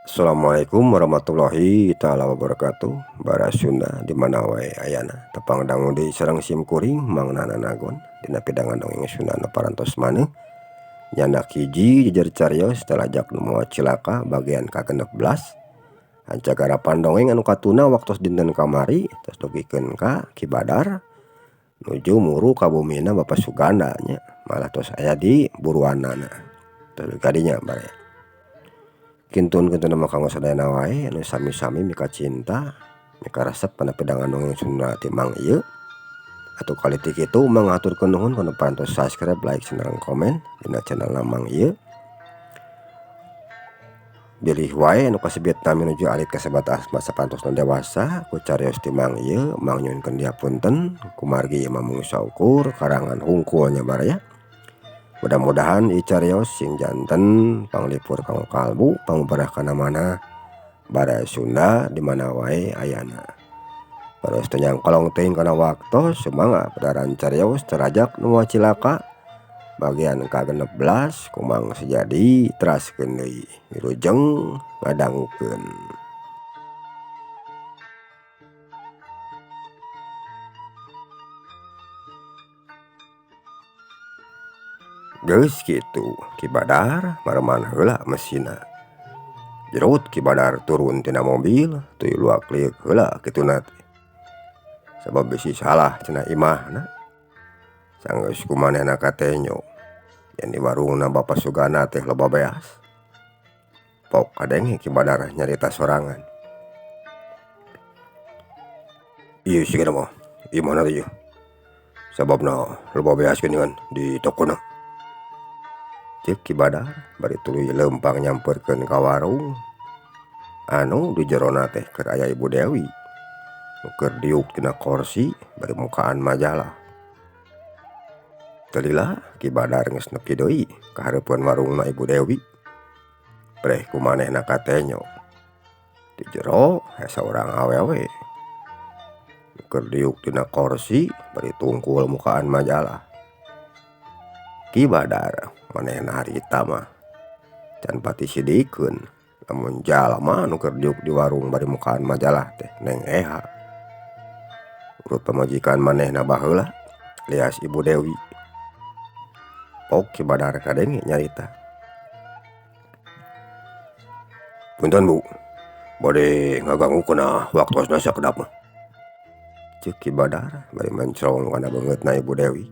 Assalamualaikum warahmatullahi taala wabarakatuh. Bara Sunda di mana wae ayana tepang dangu di sareng sim kuring mangnana nagon dina pidangan dongeng Sunda nu parantos maneh nyandak hiji jejer cariyos talajak nu moal cilaka bagian ka-16 hancagarapan dongeng anu katuna waktos dinten kamari tos dugikeun ka Ki Badar nuju muru ka bumina Bapak Suganda nya malah tos aya di buruanana tos kadinya bare. Kintun nama kanggo sadayana wae anu sami-sami mika cinta mika resep kana pedangan dongeng Sunda ti Mang ieu atuh kali ti kitu mangaturkeun nuhun kana parantos subscribe, like, sareng komen dina channel Mang ieu. Bilih wae anu kasebet nami nuju alit kasebat masa pantosna dewasa ku cariyos ti Mang ieu Mang nyuwunkeun dihapunten kumargi mamung saukur karangan hungkulnya bara ya. Mudah-mudahan ieu cariyos sing janten panglipur kanggo kalbu pangubarah kana mana bara Sunda di mana wae ayana. Paros teu nyangkolong teuing kana waktos sumangga padaran cariyos terajak nu moal cilaka bagian ka-16 kumang sejadi teraskeun deui wilujeng ngadangukeun. Geus kitu Ki Badar mareman heula mesinna. Jerut Ki Badar turun tina mobil tuluy luak liuk heula kituna teh. Sabab bisi salah cenah imahna. Sanggeus kumanehna katenyo yen di warungna Bapak Suganda teh loba beas. Pok kadenge Ki Badar nyarita sorangan. Ieu sigana mah, ieu mana teh ieu? Sababna loba beas geuningan di tokona. Ceuk Ki Badar bari tuluy leumpang nyamperkeun ka warung anu di jerona teh keur aya Ibu Dewi nu keur diuk tina kursi bari mukaan majalah. Teu lila Ki Badar geus nepi deui ka hareupeun warungna Ibu Dewi. Breh kumanehna katenyo di jero aya saurang awewe nu keur diuk tina kursi bari tungkul mukaan majalah. Ki Badar manehna harita mah can pati sidikeun lamun jalma nu keur diuk di warung bari mukaan majalah teh Neng Eha. Urut pamajikan manehna baheula alias Ibu Dewi. Pok Ki Badar kadenge nyarita. Punten Bu, bade ngaganggu kana waktosna sakedap mah. Ceuk Ki Badar bari mencrong kana beungeutna Ibu Dewi.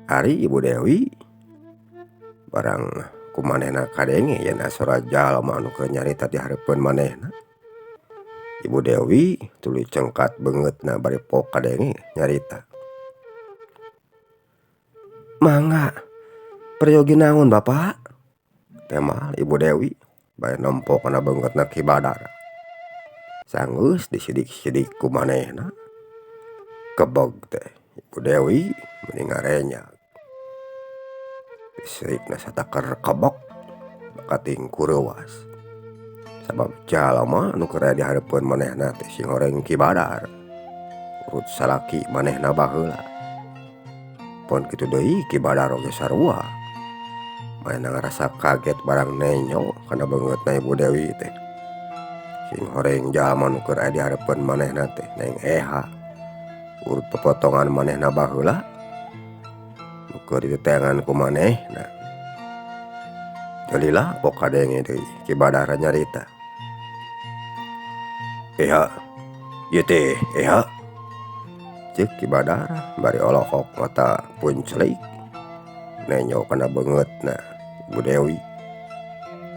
Ari Ibu Dewi barang kumanehna kadenge yen asora jalma anu keur nyarita di hareupeun manehna. Ibu Dewi tuluy cengkat beungeutna bari pok kadenge nyarita. Mangga peryogi naon Bapak? Temal Ibu Dewi bari nempo kana beungeutna Ki Badar. Sanggeus disidik-sidik kumanehna kebeg teh Ibu Dewi mending ngarenyak. Listrikna sataker kebek kating kureuwas. Sabab jalma nu keur aya di hareupeun manehna teh sing horeng Ki Badar. Urut salaki manehna baheula. Pon kitu deui Ki Badar oge sarua. Manehna ngarasa kaget barang nenyo kana beungeutna Ibu Dewi teh. Sing horeng jalma nu keur aya di hareupeun manehna teh Neng Eha. Urut pepotongan manehna baheula nu keur ditetengan ku manehna. Teu lila pok kadenge deui Ki Badar nyarita. Eha, ieu teh Eha. Ceuk Ki Badar bari olohok mata punclik nenyo kana beungeutna Ibu Dewi.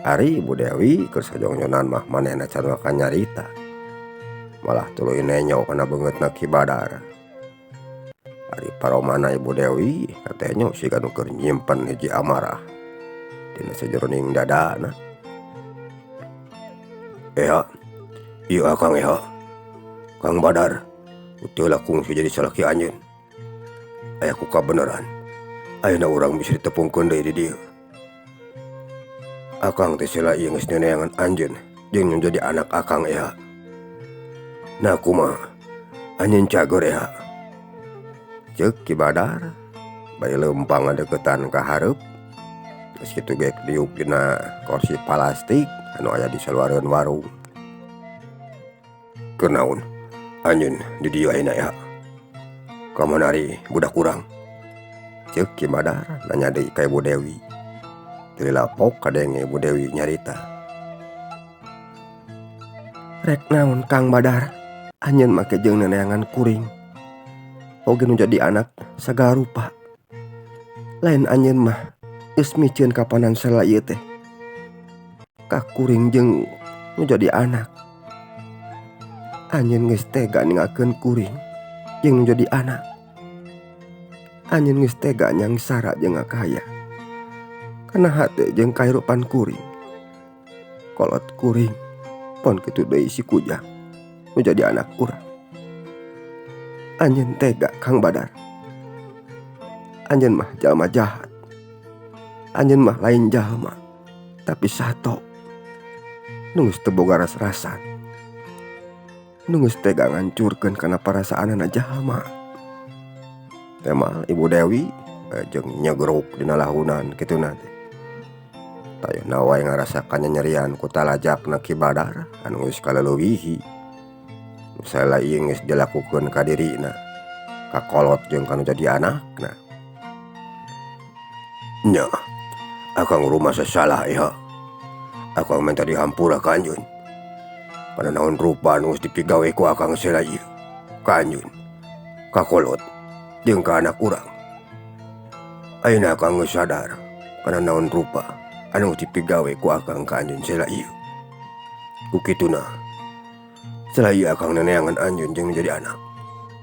Ari Ibu Dewi keur sajongjonan mah manehna can makan nyarita. Malah tuluy nenyo kana beungeutna Ki Badar. Ari paromana Ibu Dewi katenyo siga nu keur nyimpen hiji amarah dina sajroning dadana. Eha, ieu akang Eha. Kang Badar teu kungsi jadi salaki anjeun. Aya ku kabeneran ayeuna urang bisa ditepungkeun deui di dieu. Akang teh sela ieu geus neneangan anjeun jeung jadi anak akang Eha. Nah kumaha anjeun cager Eha? Ceuk Ki Badar bari leumpang ngadeuketan ka hareup Terus kitu ge diuk dina kursi plastik anu aya di saluareun warung. Keur naon anjeun di dieu ayeuna ya? Kamanari budak urang? Ceuk Ki Badar nanya deui ka Ibu Dewi. Teu lapok kadenge Ibu Dewi nyarita. Rek naon Kang Badar? Anjeun make jeung neneangan kuring. Oge nu jadi anak sagala rupa. Lain anjeun mah geus micieun kapanan salila ieu teh. Ka kuring jeung nu jadi anak. Anjeun geus tega ninggalkeun kuring jeung nu jadi anak. Anjeun geus tega nyangsara jeung ngakaya. Kana hate jeung kahirupan kuring. Kolot kuring pon kitu deui si Kujang nu jadi anak urang. Anjeun tega Kang Badar. Anjeun mah jalma jahat. Anjeun mah lain jalma, tapi sato nu geus teu boga ras-rasan. Nu geus tega ngancurkeun kana perasaanana jalma. Tema Ibu Dewi jeung nyegruk dina lahunan kituna teh. Tayeuhna wae ngarasakan nyerian ku talajakna Ki Badar anu geus kaleuwih. Nu salela ieu geus dilakukeun ka dirina, ka kolot jeung kanu jadi anakna. Nya, akang rumasa salah ya. Akang minta dihampura ka anjeun. Pada naon rupa anu geus dipigawe ku akang salela ieu ka anjeun, ka kolot jeung ka anak urang. Ayeuna akang geus sadar kana naon rupa anu geus dipigawe ku akang ka anjeun salela ieu. Ku kituna salela ieu akang neneangan anjeun jeung jadi anak.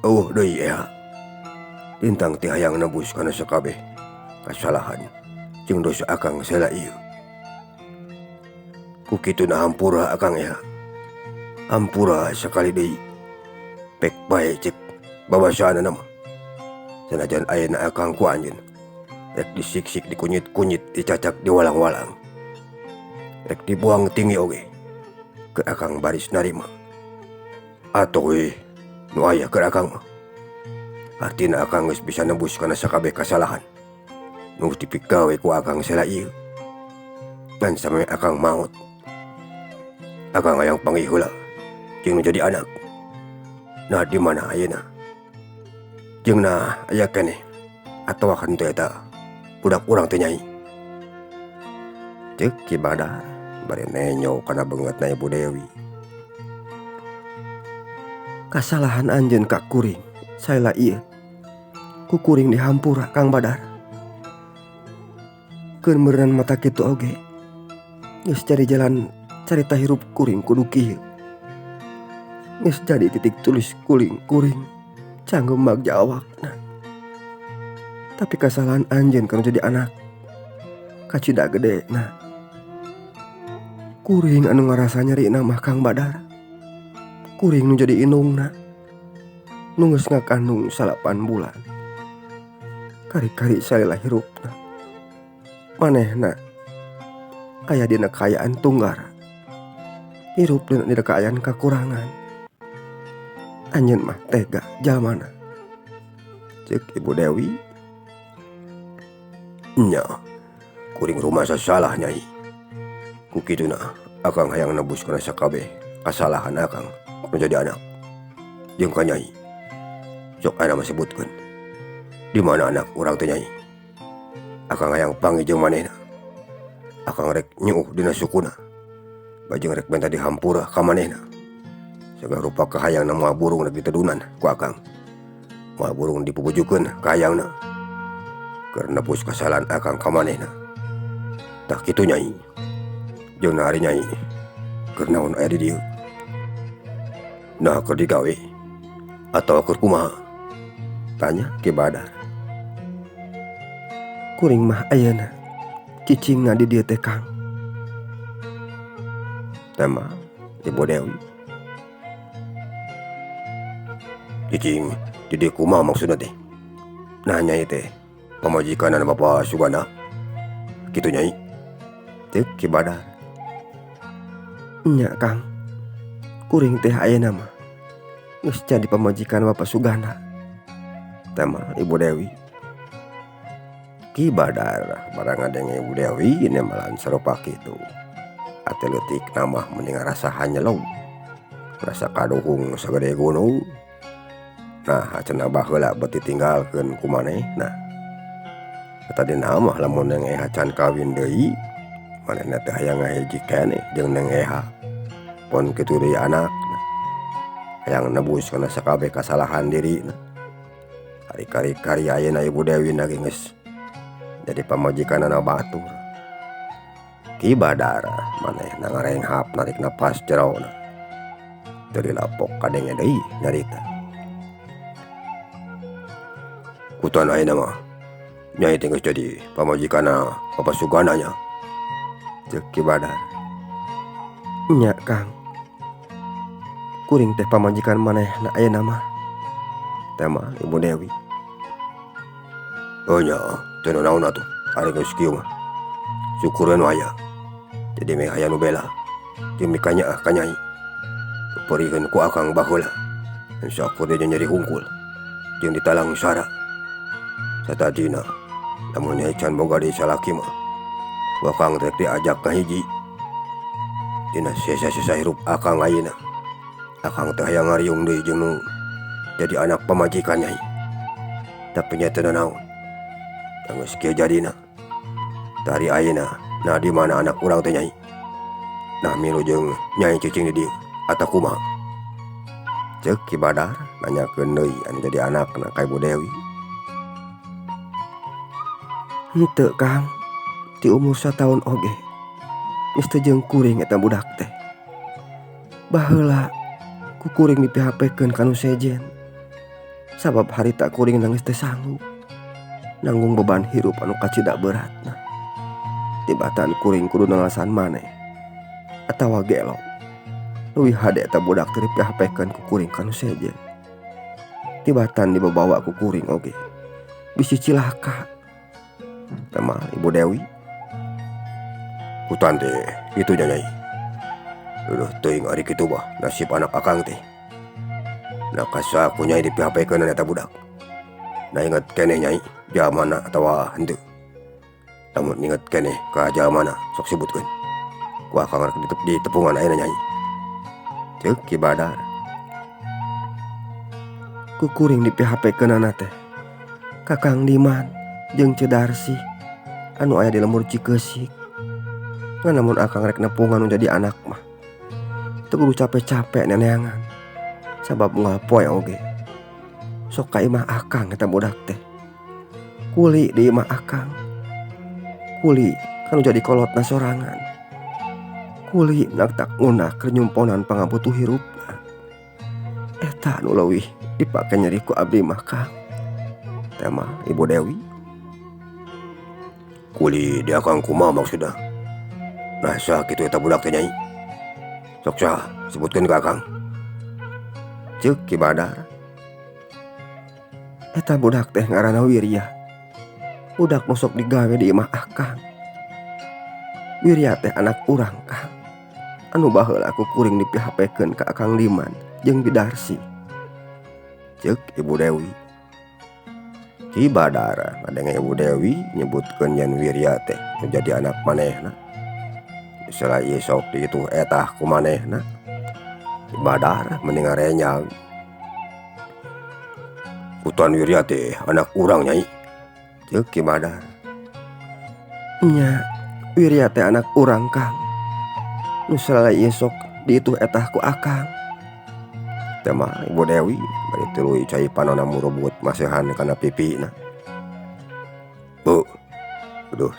Eueuh deui ya. Lintang teh hayang nebus kana sakabeh kasalahan jeung dosa akang salela ieu. Ku kituna hampura akang ya. Hampura sakali deui. Pek bae cek babasaanna mah. Sanajan ayeuna akang ku anjeun rek disiksik, dikunyit-kunyit, dicacak, diwalang-walang. Rek dibuang tinggi oge. Keur akang baris narima. Atoh we nu aya keur akang mah. Artina akang geus bisa nebus kana sakabeh kasalahan nu geus dipigawe ku akang salela ieu. Ngan sameme akang maot, akang hayang panggih heula jeung nu jadi anak. Nah di mana ayeuna? Jeung nah aya keneh atawa henteu eta budak urang teh nyai? Ceuk Ki Badar bari nenyo kana beungeutna Ibu Dewi. Kasalahan anjeun ka kuring salela ieu ku kuring dihampura Kang Badar. Keur meureunna mata kitu oge geus jadi jalan carita hirup kuring kudu kieu. Geus jadi titik tulis kuring canggeu bagja awakna. Tapi kasalahan anjeun kana jadi anak kacida gedena. Kuring anu ngarasa nyarina mah Kang Badar. Kuring nu jadi indungna nu geus ngakandung 8 bulan. Kari-kari salela hirupna. Manehna aya dina kaayaan tunggar. Hirup dina kaayaan kakurangan. Anjeun mah tega jalmana. Ceuk Ibu Dewi. Nya, kuring rumasa salah nyai. Ku kituna akang hayang nebus kana sakabeh kasalahan akang nu jadi anak jeung ka nyai. Sok aya mah sebutkeun di mana anak urang teh nyai. Akang hayang panggih jeung manehna. Akang rek nyuuh dina sukuna. Bajeng rek minta dihampura ka manehna. Sagala rupa kahayangna moal burung rek ditedunan ku akang. Moal burung dipupujukeun ka hayangna. Keur nebus kasalahan akang ka manehna. Tah kitu nyai. Jeung ari nyai keur naon aya di dieu? Nah keur digawe atawa keur kumaha? Tanya Ki Badar. Kuring mah ayeuna cicingna di dieu teh Kang. Tema Ibu Dewi. Cicing di dieu kumaha maksudna teh? Nah nyai teh pamajikanna Bapak Sugana. Kitu nyai. Ceuk Ki Badar. Nya Kang. Kuring teh ayeuna mah geus jadi pamajikan Bapak Sugana. Tema Ibu Dewi. Ki Badar barang ngadenge Ibu Dewi nemalan serupa kitu. Ate leutik nama mending rasa hanyelong. Rasa kaduhung sagede gunung. Nah cenah baheula beuti tinggalkeun ku manehna. Tadi nama lamun Neng Eha can kawin deui, manehna teh hayang ngahiji keneh jeung Neng Eha. Pon kitu deui anakna. Hayang nebus kana sakabeh kasalahan dirina. Hari-kari ayeuna Ibu Dewi nage geus jadi pamajikanana batur. Ki Badar manehna ngarenghap narik napas jerona. Teu dilapok kadenge deui nyarita. Kutan ayeuna mah nyai teh geus jadi pamajikanna Papa Sugana nya. Ceuk Ki Badar. Nya Kang. Kuring teh pamajikan manehna ayeuna mah. Teh mah Ibu Dewi. Oh nya, teu naon atuh. Ari geus kieu mah. Syukureun aya. Jadi meh aya nu bela. Jeung mika nyaah ka nyai. Perikeun ku akang baheula. Sakur dia nyeri hungkul. Jeung ditalang sara. Satadina lamun nyai can boga di salaki mah. Wakang rek diajak ka hiji. Dina sesa-sesa hirup akang ayeuna. Akang teh hayang ngariung deui jeung nu jadi anak pamajikan nyai. Tapi nya teu naon. Geus kieu jadina. Dari ayeuna nah di mana anak urang teh nyai? Nah milu jeung nyai cicing di dieu atawa kumaha? Ceuk Ki Badar nanyakeun deui anu jadi anakna ka Ibu Dewi. Henteu Kang, ti umur sataun oge geus teu jeung kuring eta budak teh. Baheula ku kuring diphp-keun ka nu sejen. Sabab harita kuring geus teu sanggup nanggung beban hirup anu kacida beratna. Tibatan kuring kudu nalasan maneh atawa gelok. Leuwih hade eta budak teh diphp-keun ku kuring ka nu sejen. Tibatan dibawa ku kuring oge bisi cilaka. Teh mah Ibu Dewi. Kutan teh kitu nya nyai. Duh teuing ari kitu mah nasib anak akang teh. Nah kasa ku nyai diphp-keun eta budak. Nah inget keneh nyai jamana atawa henteu. Lamun inget keneh ka jamana sok sebutkeun. Ku akang rek di tepungan ayeuna nyai. Ceuk Ki Badar. Ku kuring diphp-keunana teh Kakang Diman jeung Cedarsi anu aya di lembur Cikeusik. Ngan lamun akang rek nepungan nu jadi anak mah teu kudu capek-capek neneangan. Sabab moal poe oge sok ka imah akang eta budak teh. Kuli di imah akang. Kuli kanu jadi kolotna sorangan. Kuli naktak ngunak keur nyumponan pangabutuh hirupna. Eta nu leuwih dipake nyeri ku abdi mah Kang. Teh mah Ibu Dewi. Kuli di akang kumaha maksudna? Nah sah kitu eta budak teh nyai. Sok saha sebutkeun ka akang. Ceuk Ki Badar. Eta budak teh ngaranna Wirya. Budak nu sok digawe di imah akang. Wirya teh anak urang Kang. Anu baheula ku kuring diphp-keun ka Akang Diman jeung Bidarsi. Ceuk Ibu Dewi. Ki Badar ngadenge Ibu Dewi nyebutkeun yen Wirya teh jadi anak manehna. Misalnya ieu sok ditu etah ku manehna. Ki Badar mending ngarenyang. Kutan Wirya teh anak urang nyai. Ceuk Ki Badar. Nya Wirya teh anak urang Kang. Nu salaya ieu sok ditu etah ku akang. Teh mah Ibu Dewi bari tuluy cai panonna murubut maseuhan kana pipina. Duh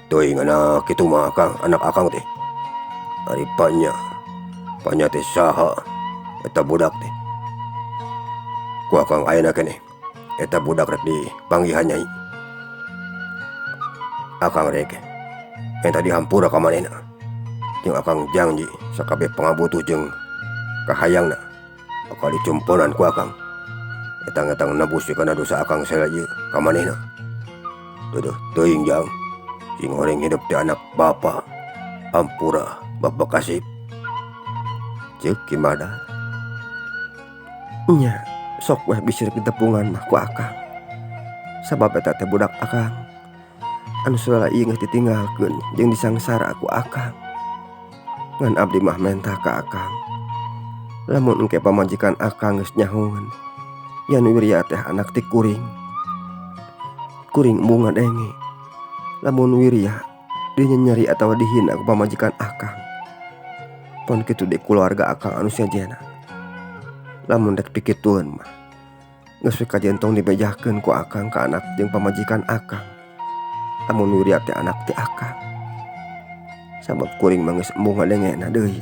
teuing anak kitu mah Kang, anak akang teh. Ari panya teh saha eta budak teh. Ku akang ayeuna keneh eta budak rek dipanggihan nyai. Akang rek enta dihampura ka manehna. Jeung akang janji sakabeh pangabutuh jeung kahayangna bakal dicumponan ku akang. Etang-etang nebus kana dosa akang salaya ieu ka manehna. Duh teuing jang. Sing horeng hidup teh anak bapa. Ampura Bapa Kasib. Ceuk Ki Badar. Nya sok weh bisir ditepungan mah ku akang. Sabab eta teh budak akang anu salala ieu geus ditinggalkeun jeung disangsara ku akang. Ngan abdi mah menta ka akang, lamun engke pamajikan akang geus nyahoeun yan Wirya teh anak ti kuring embung ngadenge. Lamun Wirya dinyeri atawa dihina ku pamajikan akang, pon kitu di keluarga akang anu sejenna. Lamun dek pikitueun mah geus we kajentong dibejakeun ku akang ka anak jeung pamajikan akang. Lamun Wirya teh anak ti akang, sabab kuring mah geus embung ngadengena deui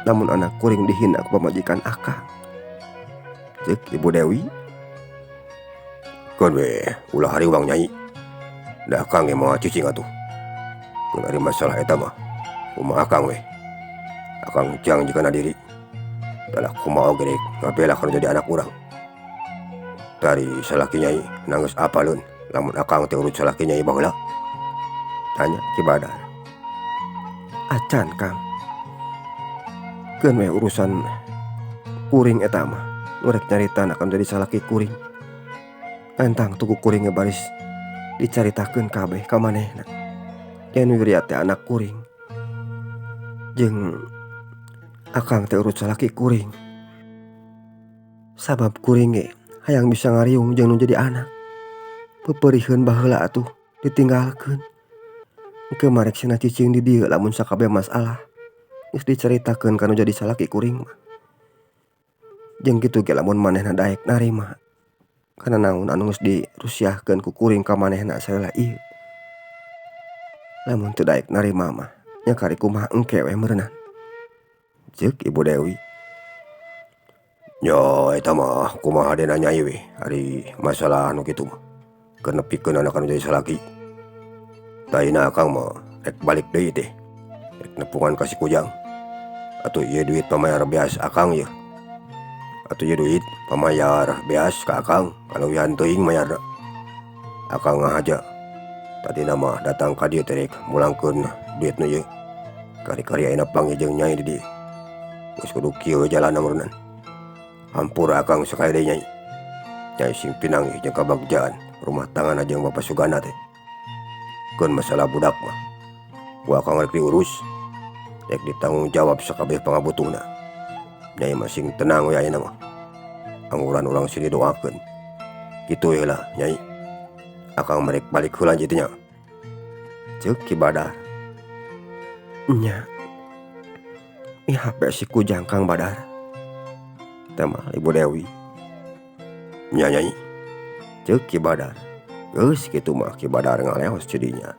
lamun anak kuring dihina ku pamajikan akang. Ceuk Ibu Dewi, "Keun we ulah hariwang Nyai. Da akang ge moal cicing atuh. Mun ari masalah eta mah kumaha akang we. Akang jang jigana diri. Dalah kumaha oge rek ngabela kana jadi anak urang. Tari salaki Nyai nanggeus apaleun lamun akang teh urut salaki Nyai baheula?" tanya Ki Badar. "Acan Kang, keun we urusan kuring eta mah urek nyarita akan jadi salaki kuring. Entang tuku kuring baris dicaritakeun kabeh ka manehna. Yen Wirya teh anak kuring jeung akang teh urut salaki kuring. Sabab kuring ge hayang bisa ngariung jeung nu jadi anak. Peupeurieun baheula atuh ditinggalkeun. Engke marek cenah cicing di dieu lamun sakabeh masalah geus dicaritakeun ka nu jadi salaki kuring mah. Jeung kitu ge lamun manehna daek narima kana naon anu geus dirusiahkeun ku kuring ka manehna salela ieu. Lamun teu daek narima mah nya kari kumaha engke we meureunan," ceuk Ibu Dewi. "Nya eta mah kumaha dena Nyai we ari masalah anu kitu mah keur nepikeun anak anu jadi salaki. Daina akang mah rek balik deui teh rek nepungan ka si Kujang. Atuh ieu duit pamayar beas akang ieu. Atuh ieu duit pamayar beas ka akang anu wihan teuing mayarna. Akang ngahaja tadina mah datang ka dieu teh rek mulangkeun duit nu ieu. Kari-kari ayeuna panggih jeung Nyai di dieu. Geus kudu kieu jalanna meureunan. Hampura akang sakali deui Nyai. Nyai sing pinanggih jeung kabagjaan rumah tangana jeung Bapa Sugana teh. Keun masalah budak mah ku akang rek diurus, rek ditanggung jawab sakabeh pangabutuhna. Nyai mah sing tenang we ayeuna mah. Angguran urang sini doakeun. Kitu heula Nyai. Akang merek balik heula jadi nya," ceuk Ki Badar. "Nya hape si Kujang Kang Badar," tema Ibu Dewi. "Nya Nyai," ceuk Ki Badar. Geus kitu mah Ki Badar ngaleos cedinya.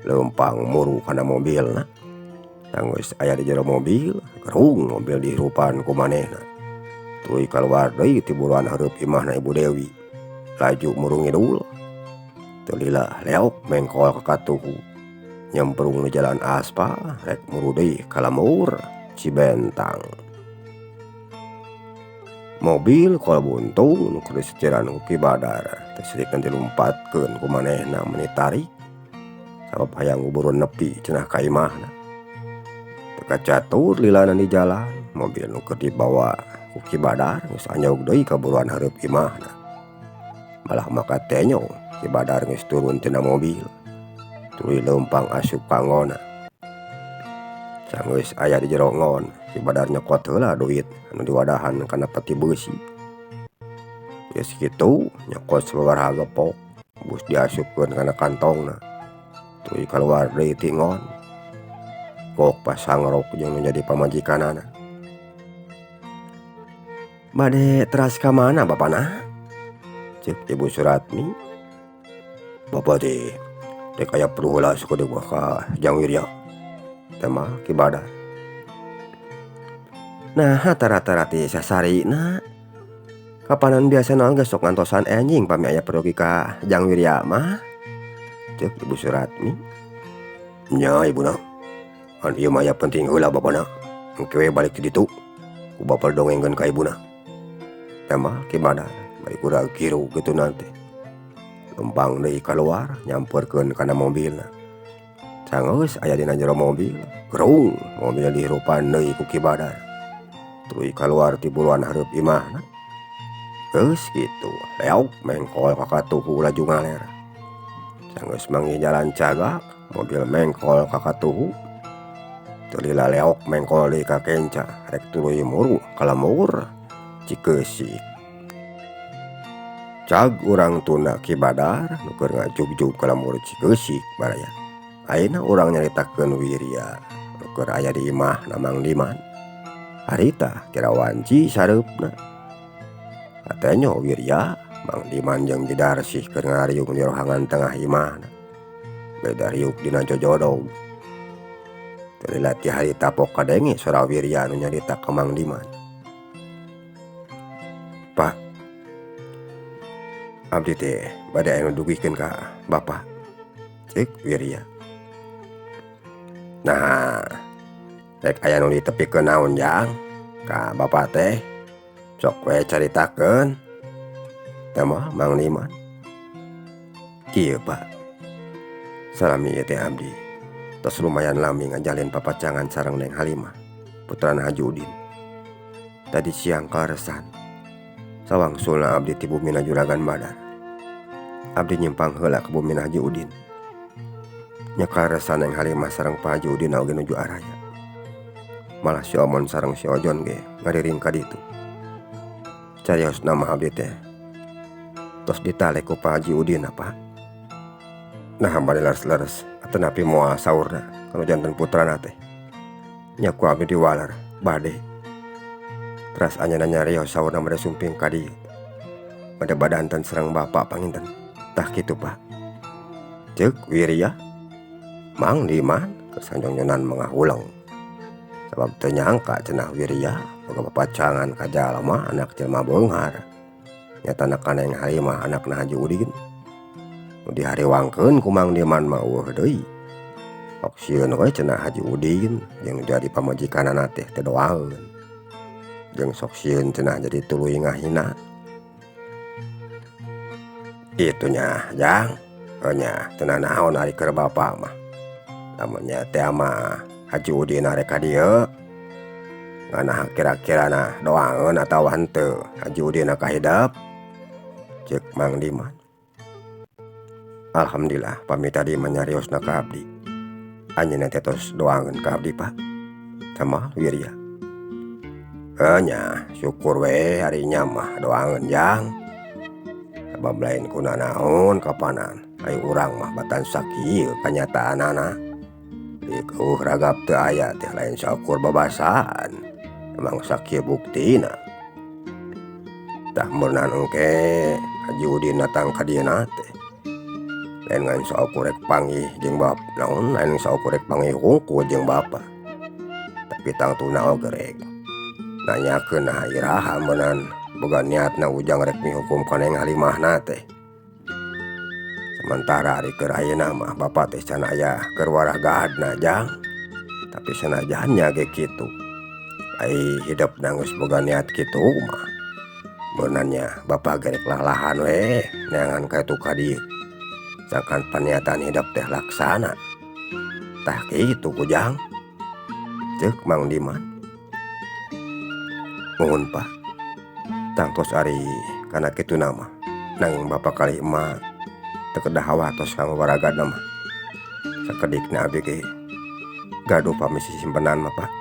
Leumpang muru kana mobilna. Tanggeus aya di jero mobil, gerung mobil dihirupan ku manehna. Tuluy kaluar deui ti buruan hareup imahna Ibu Dewi. Laju muru ngidul. Teu lila leok mengkol ka katuhu. Nyemprung di jalan aspal rek muru deui ka lamur Cibentang. Mobil kol buntung nu keur diseceran ku Ki Badar teh sirikeun dilumpatkeun ku manehna meuni tarik sabab hayang buru nepi cenah ka imahna. Teu kacatur lilana di jalan, mobil nu keur dibawa ku Ki Badar geus anjog deui ka buruan hareup imahna. Malah maka tenyo Ki Badar geus turun tina mobil, tuluy leumpang asup ka ngona. Sanggeus aya di jero ngon, Ki Badar nyokot heula duit anu diwadahan kana peti beusi. Geus kitu nyokot sababaraha gepok, bus diasupkeun kana kantongna. Tuluy kaluar deui ti ngon. Kok pasangrok jeung nu jadi pamajikanana. "Bade teras ka mana Bapana?" ceuk Ibu Suratmi. "Bapa teh rek aya perlu heula sakeudeuk ka Jang Wirya," tema Ki Badar. "Naha tara-tara ti sasarina? Kapanan biasana geus sok ngantosan enjing pami aya perlu ka Jang Wirya mah?" ceuk Ibu Suratmi. "Nya Ibuna. An ieu mah aya penting heula Bapana. Engke we balik ti ditu ku Bapa dongengkeun ka Ibuna," tema Ki Badar. Bari kurang kiru kitu nanti. Lempang deui kaluar nyamperkeun kana mobilna. Sanggeus aya dina jero mobil, gerung mobil dihirupan deui ku Ki Badar. Tuluy kaluar ti buruan hareup imahna. Geus kitu leok mengkol ka katuhu laju ngaler. Sanggeus mangi jalan cagak mobil mengkol kakatuhu teu lila leok mengkol deui ka kenca rek tuluy muru kalamur Cikeusik. Cag urang tunda Ki Badar nu keur ngajugjug kalamur Cikeusik baraya. Ayeuna urang nyaritakeun Wirya nu keur aya di imahna Mang Diman. Harita kira wanci sareupna. Katanya Wirya, Mang Diman jeung Jidarsih keur ngariung di rohangan tengah imahna. Beda riuk dina jojodog. Teu lila ti harita pok kadenge sora Wirya nu nyarita ka Mang Diman. Pak, abdi teh bade aya nu dugikeun ka Bapa, ceuk Wirya. Nah, rek aya nu ditepikeun naon Jang ka Bapa teh? Sok we caritakeun. Teh moal Mang Diman. Kieu Pak, salami ieu teh abdi tos lumayan lami ngajalin papacangan sareng Neng Halimah, putrana Haji Udin. Tadi siang karesan sawangsulna abdi ti bumina Juragan Badar. Abdi nyimpang heula ka bumina Haji Udin. Nya karesan Neng Halimah sareng Pak Haji Udin oge nuju araya. Malah si Omon sareng si Ojon ge ngariring ka ditu. Cariosna mah abdi teh tos ditale ku Pak Haji Udin apa? Nah bade leres-leres atanapi moal saurna kana janten putrana teh. Nya ku abdi diwalar bade. Teras anyana nyarios saurna bade sumping ka dieu. Bade badanten sareng Bapa panginten. Tah kitu Pak. Ceuk Wirya. Mang Diman kesanjongjonan mangahuleng. Sabab teu nyangka cenah Wirya boga papacangan ka jalma anak jelema beunghar. Nyatana ka Neng Halimah anakna Haji Udin. Nu dihariwangkeun ku Mang Diman mah eueuh deui. Sok sieun we cenah Haji Udin jeung jadi pamajikanana teh teu doaeun. Jeung sok sieun cenah jadi tuluy ngahina. Itu nya Jang. Nya teu naon ari keur Bapa mah. Lamun nya teh mah Haji Udin arek ka dieu. Ngana kira-kirana doaeun atawa henteu Haji Udin kahidep? Ceuk Mang Diman. Alhamdulillah pami tadi manyariosna ka abdi. Anjeunna teh tos doaeun ka abdi Pak. Sama Wirya. Nya syukur we harinya mah doaeun Jang. Sabab lain kuna naon kapanan ai urang mah batan sakieu kanyataanana. Di keueuh ragap teu aya teh lain syukur babasaan. Emang sakieu buktina. Tah meunaan engke Haji Udin datang ka dieuna teh. Lain ngan syukur rek panggih jeung bap naon lain syukur rek panggih hungkul jeung Bapa. Tapi tangtuna oge rek nanyakeun nah iraha meunaan boga niatna ujang rek mihukum ka Neng Halimahna teh. Sementara ari keur ayeuna mah Bapa teh can aya keur warah gaadna Jang. Tapi sanajan nya ge kitu. Ai hidupna geus boga niat kitu mah. Meunaan nya Bapa ge rek lalahan we neangan ka itu ka dieu. Sangkan paniatan hidup teh laksana. Tah kitu ku Jang. Ceuk Mang Diman. Nuhun Pak. Tangtos ari kana kitu mah nanging Bapa kali emak teu kedah hawatos kanggo waragadna mah. Sakedikna abdi ge gaduh pamisi simpenan mah Pak.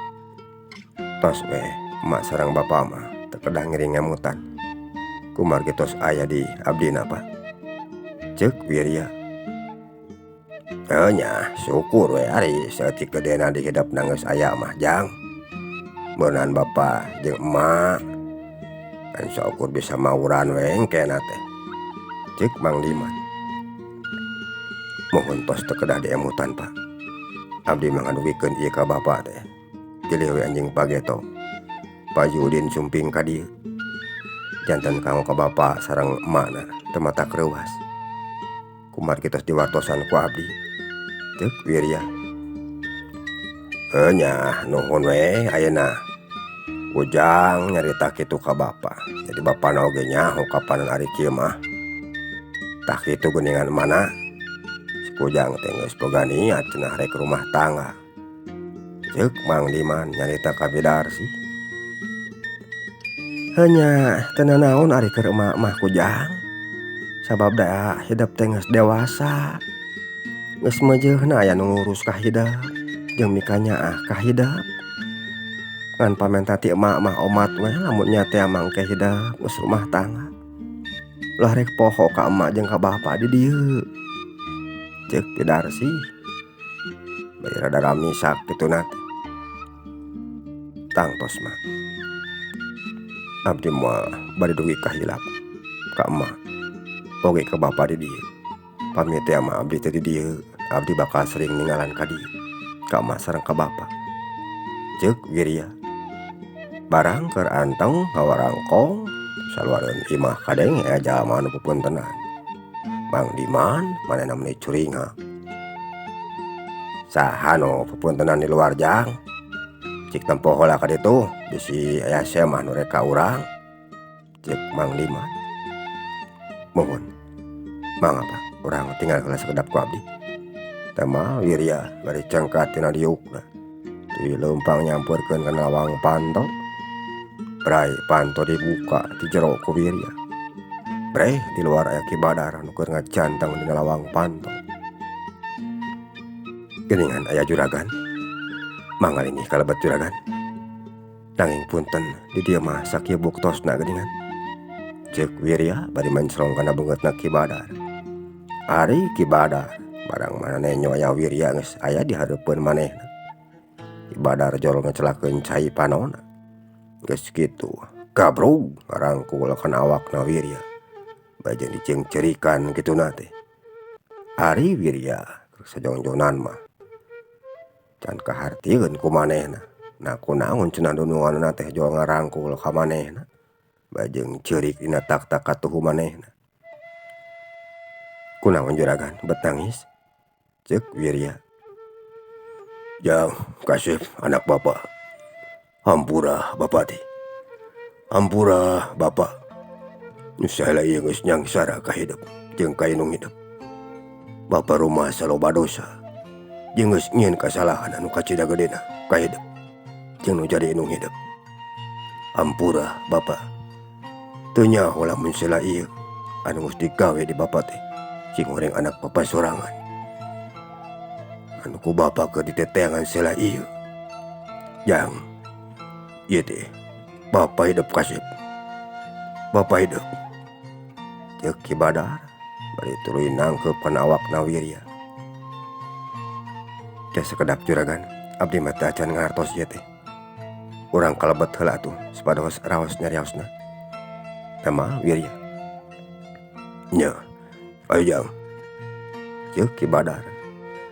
Tos we emak sareng Bapa mah teu kedah ngiring ngemutan. Kumargi tos aya di abdina Pak. Ceuk Wirya. Nya syukur we ari saeutik gedena di hidupna geus aya mah Jang. Meunaan Bapa jeung emak kan syukur bisa mauran we engkena teh. Ceuk Mang Diman. Mohon tos teu kedah diemutan Pak. Abdi mah ngaduwikeun ieu ka Bapa teh. Pilih we anjing pageto. Pak Haji Udin sumping ka dieu. Janten kanggo ka Bapa sareng emakna teu mata kreuwas. Kumargi tos diwartosan ku abdi. Ceuk Wirya. Nya nuhun we ayeuna ujang nyarita kitu ka Bapa. Jadi Bapana oge nyaho kapanan ari kieu mah. Tah kitu geuningan mana si Kujang teh geus boga niat cenah rek rumah tangga. Ceuk Mang Diman nyarita ka Jidarsih. Hanya teu naon ari keur emak mah Kujang. Sabab da hidup teh geus dewasa. geus meujeuhna aya nu ngurus ka hidap jeung mika nyaah ka hidap. Ngan pamenta ti emak mah omat we lamun nya teh amang ke hidap geus rumah tangga. Ulah rek poho ka emak jeung ka bapa di dieu. Ceuk ti Darsi. Bari rada ramisak kituna teh. Tangtos mah. Abdi moal bari dugi ka hilap ka emak. Oge ka bapa di dieu. Pami teh mah abdi teh di dieu, abdi bakal sering ninggalan ka dieu. Ka emak sareng ka bapa. Ceuk Wirya. Barang keur anteng ngawarangkong saluareun imah kadenge aya jalma nu pupuntenan. Mang Diman manehna meuni curinga. Saha nu pupuntenan di luar jang? Cik tempo heula ka ditu bisi aya semah nu rek ka urang. Ceuk Mang Diman. Muhun. Mangga Pak, urang tinggal heula sakedap ku abdi. Teu moal Wirya bari cengkat tina diukna. Tuluy leumpang nyampeurkeun kana lawang panto. Bray panto dibuka ti jero ku Wirya. Bray di luar aya Ki Badar nu keur ngajanteng dina lawang panto. Geuningan aya juragan. Mangalingih kalebet juragan. Nanging punten di dieu mah sakieu buktosna geuningan. Ceuk Wirya bari mencrong kana beungeutna Ki Badar. Ari Ki Badar barang maneh nyoya Wirya geus aya di hareupeun manehna. Ki Badar jol ngecelakeun cai panonna. Geus kitu, gabrug ngarangkul kana awakna Wirya. Bajeun dicengcerikan kituna teh. Ari Wirya sajongjonan mah can kahartieun ku manehna. Na kunaon cenah dununganna teh jol ngarangkul ka manehna. Bajeung ceurik dina tak-tak katuhu manehna. Kunaon juragan bet nangis? Ceuk Wirya. Jang Kasep anak bapa. Hampura bapa teh. Hampura bapa. Nu saela ieu geus nyangsara ka hidup jeung ka inung hidup. Bapa rumah saloba dosa. Jeung geus nyieun kasalahan anu kacida gedena ka hidup jeung nu jadi inung hidup. Hampura bapa. Teu nyaho lamun saela ieu anu geus digawe di bapa teh cing urang anak bapa sorangan. Anu ku bapa keur diteteangan saela ieu. Jang. Ieu teh bapa hidup Kasep. Bapa hidup. Ceuk Ki Badar bari tuluy nangkep kana awakna Wirya. Teh sakedap juragan, abdi mah teu acan ngartos ieu teh. Urang kalebet heula atuh supados raos nyariosna. Teu moal Wirya. Nya, aya jang. Ceuk Ki Badar.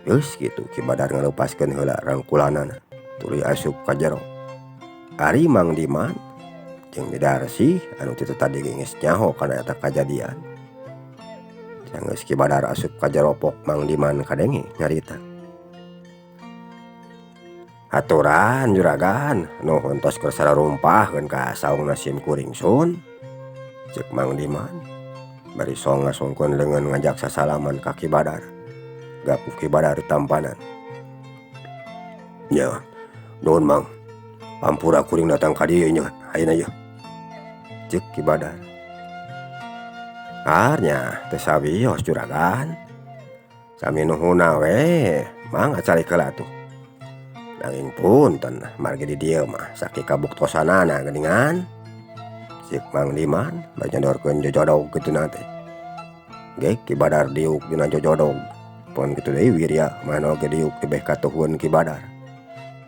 Geus kitu Ki Badar ngaleupaskeun heula rangkulanana, tuluy asup ka jero. Ari Mang Diman jeung Darsi anu kitu tadi geus nyaho kana eta kajadian. Sanggeus Ki Badar asup ka jero pok Mang Diman kadenge nyarita. Aturan juragan, nuhun tos keur sararumpahkeun ka saungna sim kuring sun. Ceuk Mang Diman. Bari song ngasongkeun leungeun ngajak sasalaman ka Ki Badar. Gapuh Ki Badar tampanan. Nya, nuhun Mang. Hampura kuring datang ka dieu nya ayeuna ieu. Ceuk Ki Badar. Arnya teu sawios juragan. Sami nuhunna we, mangga calik heula atuh. Nanging punten margi di dieu mah saking kabuktosanana geuningan. Ceuk Mang Diman bari nyodorkeun jojodog kituna teh. Ge Ki Badar diuk dina jojodog. Pun kitu deui Wirya mano ge diuk tibeh katuhun Ki Badar.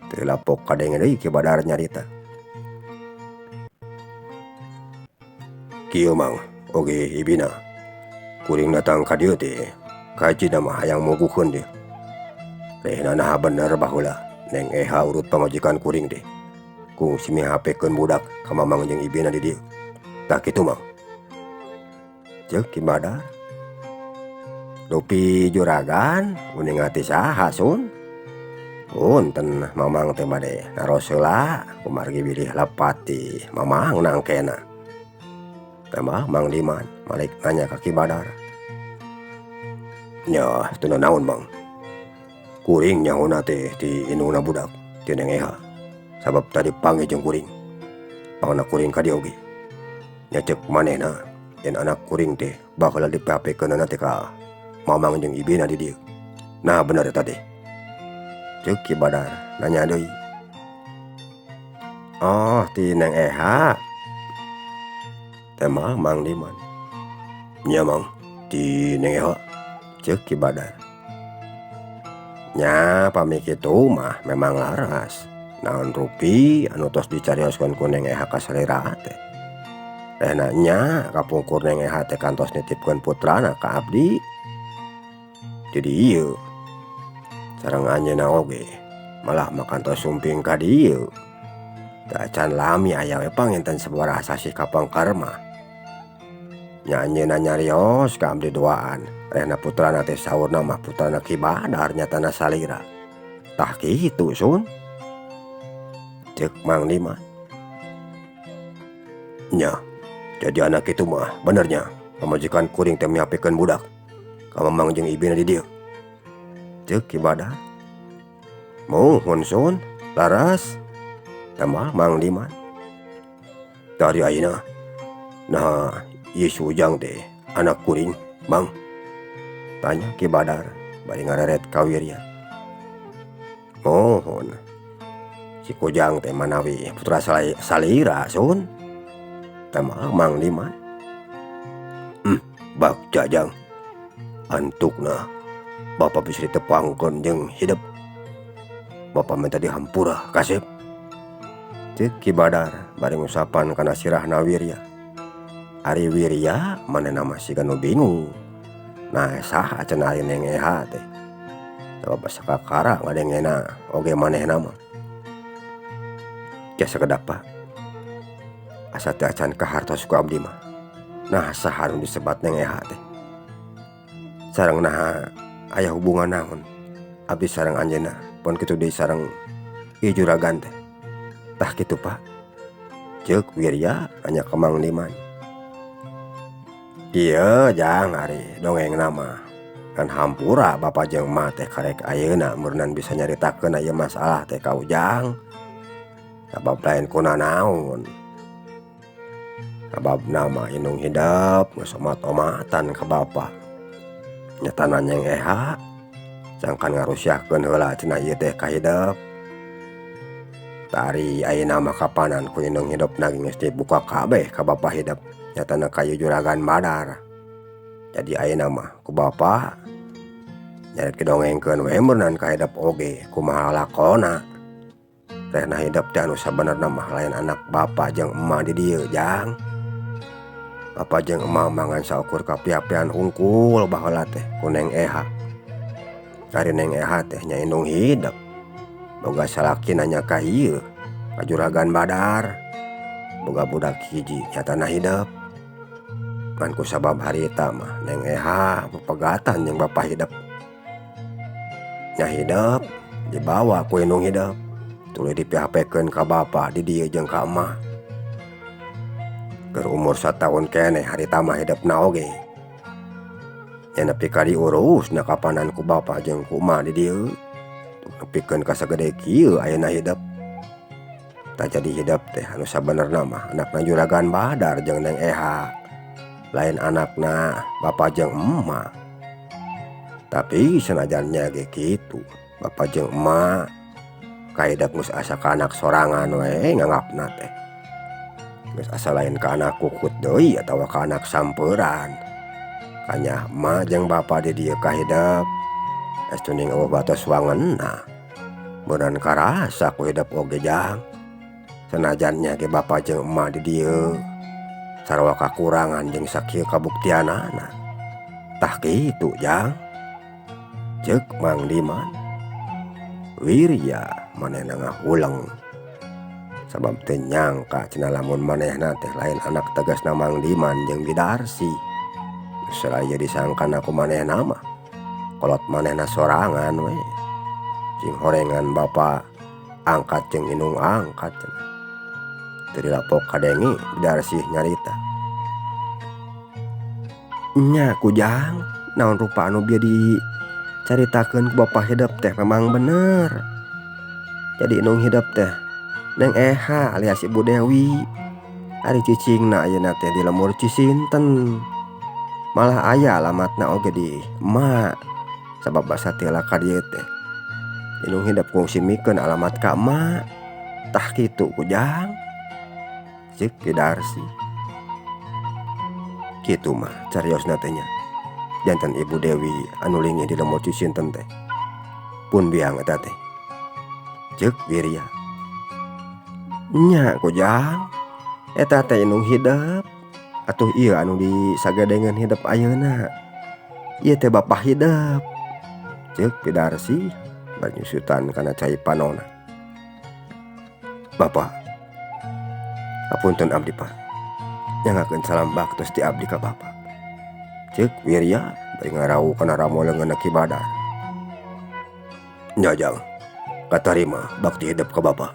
Teu lapok kadenge deui Ki Badar nyarita. Kieu Mang, oge ibina. Kuring datang ka dieu teh kajina mah hayang muguhkeun dieu. Rehna naha bener baheula Neng Eha urut pamajikan kuring teh. Kungsi mihapekeun budak ka mamang jeung ibina di dieu. Tah kitu Mang. Ceuk Ki Badar. Dupi juragan uning ati saha sun? Punten mamang teh bade naros heula kumargi bilih lapati mamang nangkena. Teh mah Mang Diman malik nanya ka Ki Badar. Nya teu naon Mang. Kuring nyahona teh ti indungna budak ti Neng Eha. Sabab tadi panggil jeung kuring. Pangna kuring ka dieu oge. Nya ceuk manehna yen anak kuring teh baheula dipapekeunna teh ka mamang jeung ibina di dieu. Nah bener tadi, ceuk Ki Badar nanya deui. Oh ti Neng Eha, teh mah Mang Diman. Nya Mang, ti Neng Eha, ceuk Ki Badar. Nya pami kitu mah memang laras. Naon rupi anu tos dicarioskeun ku Neng Eha ka salira teh. Rehna nya kapungkur Neng Eha teh kantos nitipkeun putrana ka abdi. Jadi ieu sareng anjeunna oge malah makantos sumping ka dieu. Da can lami aya we panginten sabaraha sasih kapangkar mah. Nya anjeunna nyarios ka abdi doaan. Rehna putrana teh saurna mah putrana Ki Badar nyatana salira. Tah kitu sun, ceuk Mang Diman. Nya jadi anak itu mah benernya pamajikan kuring teh miapikeun budak ka Mamang jeung ibina di dieu, ceuk Ki Badar. Muhun sun, laras, tama Mang Diman. Dari ayeuna nah ieu si Ujang teh anak kuring Mang, tanya Ki Badar bari ngareret ka Wirya. Mohon si Kujang teh manawi putra salira sun, tama Mang Diman. Bak Jajang, antukna Bapa bisa ditepangkeun jeung hidup. Bapa minta dihampura kasep, ceuk Ki Badar bari ngusapan kana sirahna Wirya. Ari Wirya manehna mah siga nu bingung. Nah saha cenah ari Neng Eha teh. Sabab sakakara ngadengena oge manehna mah. Geus sakedap Pak. Asa teh acan kahartos ku abdi mah. Nah saha anu disebat Neng Eha teh. Sareng naha aya hubungan naon abdi sareng anjeunna pun kitu deui sareng ieu juragan teh. Tah kitu Pak, ceuk Wirya nanya ka Mang Diman. Ieu Jang ari dongengna mah kan hampura bapa jeung emak teh karek ayeuna meureunna bisa nyaritakeun aya masalah teh ka Ujang. Sabab lain kunanaon. Sababna mah inung hidep geus omat-omatan ka bapa. Nyatana Neng Eha sangkan ngarusyahkeun heula cenah ieu teh ka hidep. Tari ayeuna mah kapanan ku inung hidupna geus dibuka kabeh ka bapa hidep. Nyatana ka ieu Juragan Badar. Jadi ayeuna mah ku bapa nyaret kidongengkeun we meureunna ka hidep oge kumaha lakona. Rehna hidep teh anu sabenerna mah lain anak bapa jeung emak di dieu Jang. Bapa jeung emak mangan saukur kapiapian hungkul baheula teh ku Neng Eha. Ari Neng Eha teh nya indung hidep. Boga salaki nanya ka ieu ka Juragan Badar. Boga budak hiji nyatana hidep. Kan ku sabab harita mah Neng Eha pepegatan jeung bapa hidep. Nya hidep dibawa ku indung hidep. Tuluy dipihapekeun ka bapa di dieu jeung ka emak. Keur umur 1 tahun keneh harita mah hidepna oge. Nya nepi ka diurusna kapanan ku bapa jeung ku emak di dieu. Nepikeun ka sagede kieu ayeuna hidep. Tak jadi hidep teh anu sabenerna mah anakna Juragan Badar jeung Neng Eha. Lain anakna bapa jeung emak. Tapi senajannya ge kitu, bapa jeung emak kaidap geus asa ka anak sorangan we nganggapna teh. Geus asa lain ka anak kukut deui atawa ka anak sampeuran. Kanya emak jeung bapa di dieu kahidap es tuning eueuh batos wangenna. Meureun karasa ku hidep oge Jang. Senajannya ge bapa jeung emak di dieu sarua kakurangan jeung sakieu kabuktianana. Tah kitu Jang, ceuk Mang Diman. Wirya manehna ngahuleng. Sabab teu nyangka cenah lamun manehna teh lain anak tegasna Mang Diman jeung Bidarsi. Seraya disangkana ku manehna mah kolot manehna sorangan we. Jeung horengan bapa angkat jeung indung angkat cenah. Teu dilapok kadengi Bidarsi nyarita. Nya Kujang, naon rupa anu bieu dicaritakeun ku bapa hidep teh memang bener. Jadi indung hidep teh Neng Eha alias Ibu Dewi. Ari cicingna ayeuna teh di lemur Cisinten. Malah aya alamatna oge di emak. sabab basa tela ka dieu teh inung hidep ngungsimikeun alamat ka emak tah kitu kujang ceuk Pidarsi. Kitu mah cariosna teh nya janten Ibu Dewi anu linggih di lemur Cisinten teh pun biang eta teh ceuk Wirya. Nya kujang eta teh inung hidep atuh ieu anu disagedengeun hidep ayeuna ieu teh bapa hidep ceuk Pidarsi banyusutan kana cai panonna. Bapak hapunten abdi Pak nyangakeun salam baktos ti abdi ka Bapak ceuk Wirya bari ngarau kana ramoleungeunna Ki Badar. Nya jang katarima bakti hidep ka Bapak.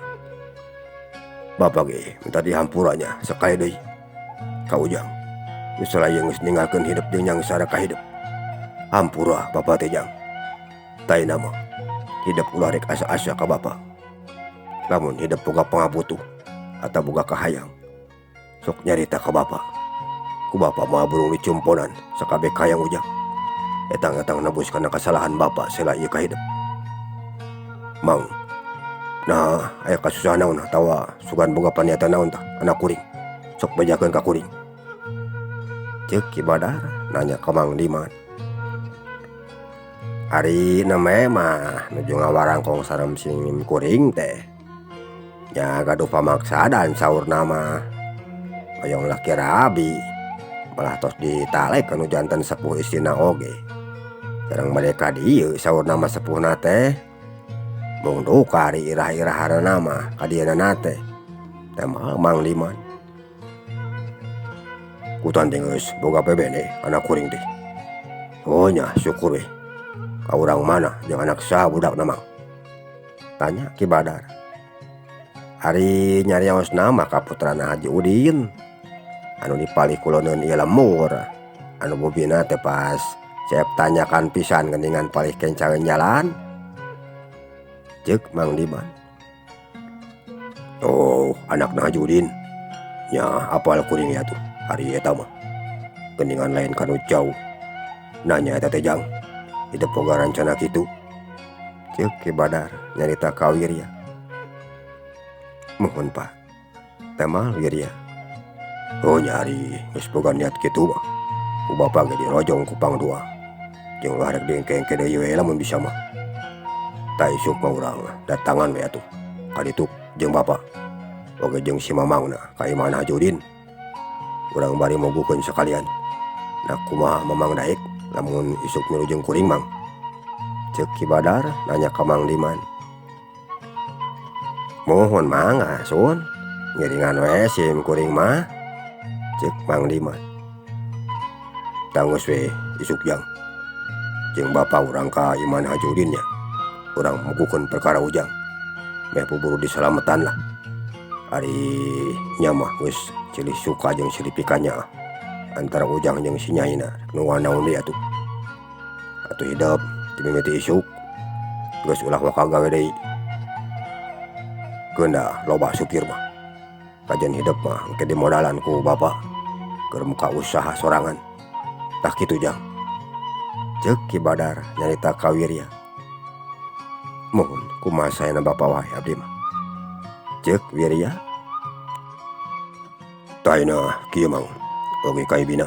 Bapak ge minta dihampuranya sakali deui ka ujang nu salaya geus ninggalkeun hidep jeung nyangsara ka hidep. Hampura Bapak teh jang taina mah hidep ulah rek asa-asa ka Bapak. Lamun hidep boga pangabutuh atau boga kahayang sok nyarita ka Bapak. Ku Bapak mah burung dicumponan sakabeh kayang ujang etang-etang nebus kana kasalahan Bapak sela ieu ka hidep. Mang nah aya kasusah naon tawa sugan boga paniatan naon tah anak kuring sok bejakeun ka kuring ceuk Ki Badar nanya ka Mang Diman. Ari neme mah nuju ngawarangkong sareng sim kuring teh nya gaduh pamaksadan saur nama oyong laki rabi malah tos ditalek anu janten sepuh istina oge sareng mereka dieu saur nama sepuhna teh mung duka ari irah-irahanna mah kadieuna teh teh Mang Diman. Kutan teh geus boga bebene anak kuring teh. Oh nya syukur we. Ka urang mana jeung anak saha budakna Mang? Tanya Ki Badar. Ari nyariosna mah ka putrana Haji Udin anu dipalikuloneun ieu lemur anu bobina teh pas ceep tanyakan pisan geuningan palih kencaeun jalan ceuk Mang Diman. Oh anakna Haji Udin nya apal kuring ya tuh hari eta mah geuningan lain kanu jauh nanya eta teh jang hidep boga rancana kitu ceuk Ki Badar nyarita ka Wirya. Mohon Pak teh mah Wirya. Oh nyari geus boga niat kitu mah ku Bapak ge dirojong ku Pangdua jeung ulah rek diengke-engke deui we lamun bisa mah. Ta isuk mah urang datangan we atuh ka ditu jeung Bapak oge jeung si mamangna ka imahna Haji Udin. Urang bari mogukeun sakalian nah kumaha Mamang daek lamun isuk milu jeung kuring Mang ceuk Ki Badar nanya ka Mang Diman. Mohon mangga sun ngiringan we sim kuring mah ceuk Mang Diman. Tanggus we isuk jang jeung Bapak urang ka imahna Haji Udin nya urang mugukeun perkara ujang meh puburu disalametan lah. Ari nya mah geus cilih suka jeung silih pikannya antara ujang jeung si nyaina nu naon deui atuh. Atuh hidep ti mimiti isuk geus ulah waka gawe deui. Keunda loba supir mah kajen hidep mah engke dimodalan ku Bapak keur muka usaha sorangan tah kitu jang ceuk Ki Badar nyarita ka Wirya. Mohon kumaha saena Bapak wae abdi mah ceuk Wirya. Taina kieu Mang oge ka ibina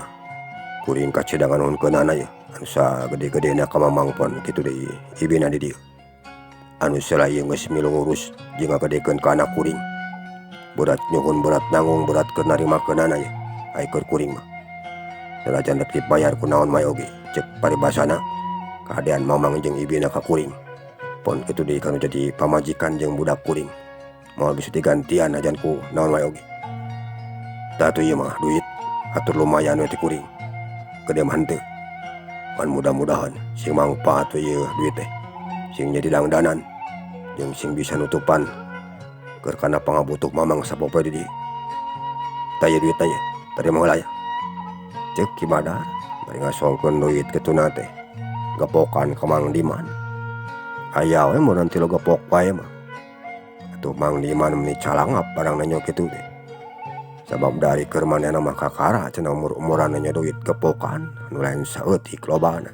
kuring kacedangan hunkeunana ye anu sagede-gedena ka Mamang pon kitu deui ibina di dieu anu salaya geus milu ngurus jeung ngagedekeun ka anak kuring berat nyuhun berat nanggung berat keur narimakeunana ye ai keur kuring mah sanajan rek dibayar ku naon mae oge ceuk paribasana kahadean Mamang jeung ibina ka kuring pon kitu deui kanu jadi pamajikan jeung budak kuring moal bisa digantian ajan ku naon wae oge. Tah atuh ieu mah duit atur lumayan we ti kuring gede mah henteu pan mudah-mudahan sing mangpaat we ieu duit teh sing jadi dangdanan jeung sing bisa nutupan keur kana pangabutuh Mamang sapopoe di dieu. Tah ieu duit teh tarima heula ya ceuk Ki Badar bari ngasongkeun duit kituna teh gepokan ka Mang Diman. Aya we mun ti lo gepok wae mah atuh Mang Diman meni calangap barang nanyo kitu teh sabab dari keur manehna mah kakara cenah umur-umuran nya duit gepokan anu lain saeutik lobana.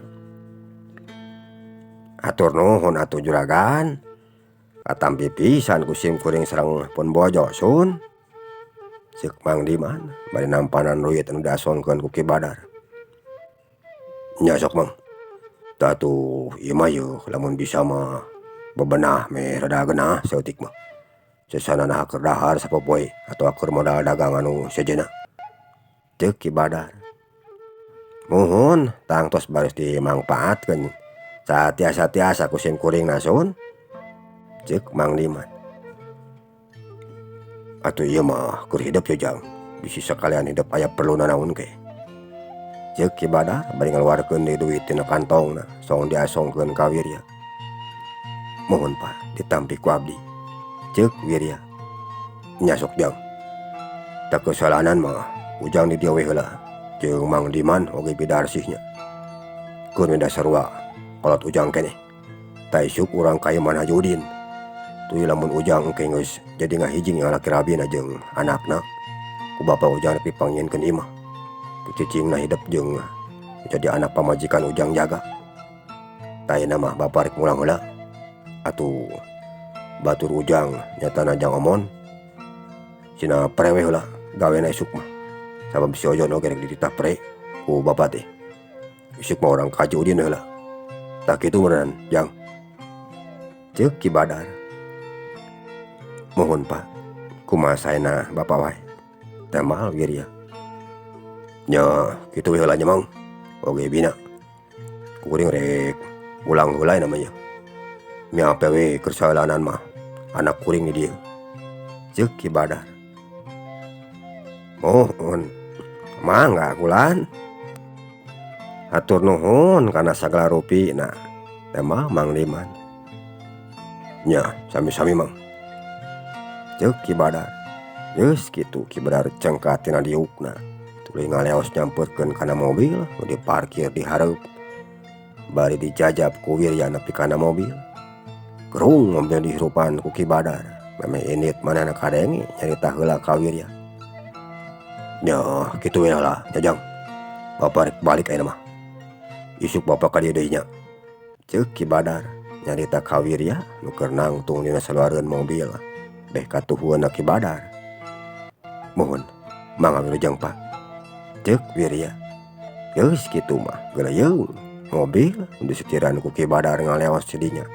Atur nuhun atuh juragan. Katampi pisan ku simkuring sareng pun bojo sun. Ceuk Mang Diman bari nampanan duit anu diasonkeun ku Ki Badar. Nya sok Mang. Tatuh ieu mah yeuh lamun bisa mah bebenah me rada geunah saeutik mah. Sesanana keur dahar sapopoe atau keur modal dagang anu sejenna. Ceuk Ki Badar. Muhun tangtos baris dimangpaatkeun satiasa-tiasa ku simkuringna sun. Ceuk Mang Diman. Atuh ieu mah keur hidup ya Jang. Bisi sakalian hidup aya perluna naon ke. Ceuk Ki Badar bari ngaluarkeun deui duit tina kantongna song diasongkeun ka Wirya. Mohon Pak ditampi ku abdi. Ceuk Wirya. Nya sok Jang. Tak kesalanan mah ujang di dieu we heula jeung Mang Diman oge bidarsihnya. Keur minda sarua kolot ujang keneh. Taisuk urang ka Iman Haji Udin. Tuy lamun ujang engke geus jadi ngahiji ngalaki rabina jeung anakna. Ku bapa ujang nepi pangienkeun imah. Cicingna hidup jeung jadi anak pamajikan ujang jaga. Tayna mah bapa rek mulang heula. Atuh batur ujang nyatana Jang Omon. Cina prewe heula gawena isuk mah. Sabab si Ojon oge rek dititah pre ku bapa teh. Isuk mah orang Haji Udin heula. Tak kitu meureun Jang. Ceuk Ki Badar. Mohon Pak, kumaha saena bapa wae. Teu moal Wirya. Nya kitu we heula nya Mang. Oge bina. Kuring rek ulang heula namanya. Nya apewe keur saeulanan mah anak kuring di dieu. Ceuk Ki Badar. Mohon mangga kulan. Hatur nuhun kana sagala rupina. Teu mah Mang Diman. Nya sami-sami Mang. Ceuk Ki Badar. Geus kitu Ki Badar cengkat tina diukna. Tuluy ngaleos nyampeurkeun kana mobil nu diparkir di hareup. Bari dijajab ku Wirya nepi kana mobil. Gerung mobil dihirupan ku Ki Badar. Meme init manehna kadenge nyarita heula ka Wirya. Nya kitu we lah nya Jang. Bapa rek balik ayeuna mah. Isuk bapa ka dieu deui nya. Ceuk Ki Badar nyarita ka Wirya nu keur nangtung dina saluareun mobil. Beh katuhueun Ki Badar. Mohon mangga wilujeng Pak. Ceuk Wirya. Geus kitu mah geuleyeung mobil disetiran ku Ki Badar ngaleos sidinya.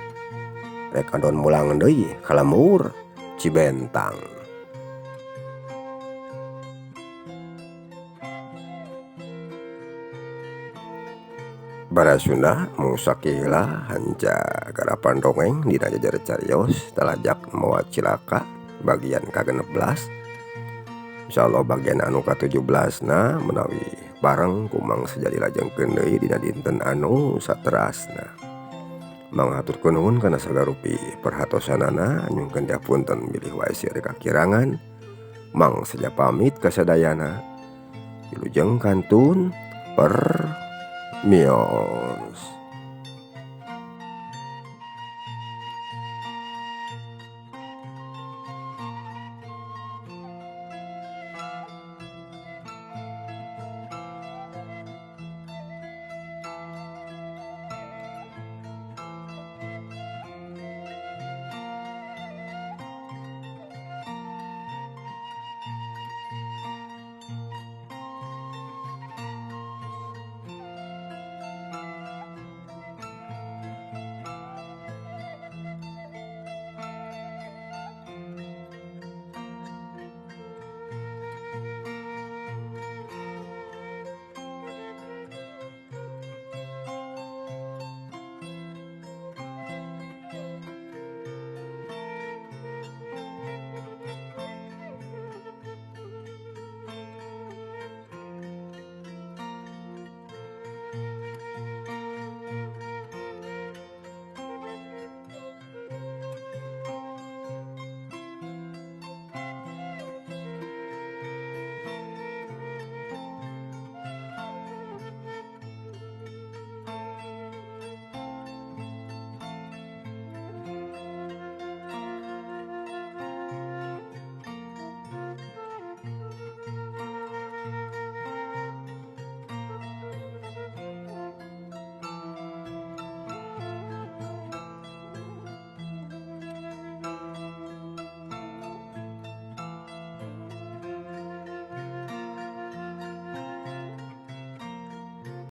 Rek andon mulang deui ka Lemur Cibentang. Bara Sunda musakila hanca garapan dongeng dina jajar carios talajak mawa cilaka bagian ka-16. Insyaallah bagian anu ka-17 na menawi bareng kumang sejadi lajengkeun deui dina dinten anu saterasna. Mangaturkeun nuhun kana sagarupi perhatosanana nyungkeun diapunten bilih wae sieu kakirangan. Mang saja pamit kasadayana. Wilujeng kantun per Mio.